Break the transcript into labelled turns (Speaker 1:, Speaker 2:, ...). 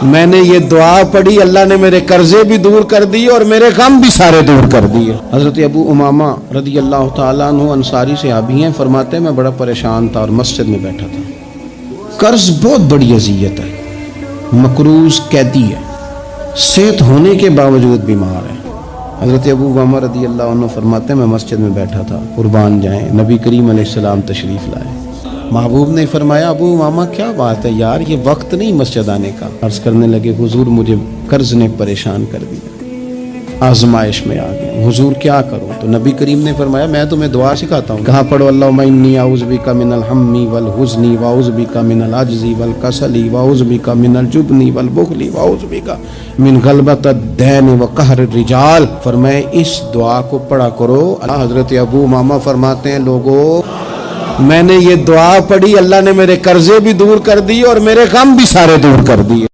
Speaker 1: मैंने ये दुआ पढ़ी, अल्लाह ने मेरे कर्जे भी दूर कर दिए और मेरे गम भी सारे दूर कर दिए। हज़रत अबू उमामा रज़ी अल्लाह तआला अन्हु अंसारी सहाबी हैं, फरमाते हैं मैं बड़ा परेशान था और मस्जिद में बैठा था। कर्ज बहुत बड़ी अज़ियत है, मकरूज कैदी है, सेहत होने के बावजूद बीमार है। हज़रत अबू उमामा रज़ी अल्लाह अन्हु फरमाते हैं मैं मस्जिद में बैठा था, कुर्बान जाएं, नबी करीम अलैहिस्सलाम तशरीफ़ लाए। महबूब ने फरमाया अबू उमामा क्या बात है यार, ये वक्त नहीं मस्जिद आने का। अर्ज करने लगे हुजूर मुझे कर्ज ने परेशान कर दिया, आजमाइश में आ गए, हुजूर क्या करूं? तो नबी करीम ने फरमाया मैं तुम्हें दुआ सिखाता हूँ। कहाँ पढ़ो, अल्लाहुम्मा इन्नी औज़ु बिका मिनल हम्मी वल हुज़्नी व औज़ु बिका मिनल अज्ज़ी वल कसली व औज़ु बिका मिनल जुब्नी वल बुख़्ली व औज़ु बिका मिन ग़लबतिद दैन व क़हर रिजाल। फरमाए इस दुआ को पढ़ा करो। हज़रत अबू उमामा फरमाते हैं लोगों मैंने ये दुआ पढ़ी, अल्लाह ने मेरे कर्जे भी दूर कर दिए और मेरे गम भी सारे दूर कर दिए।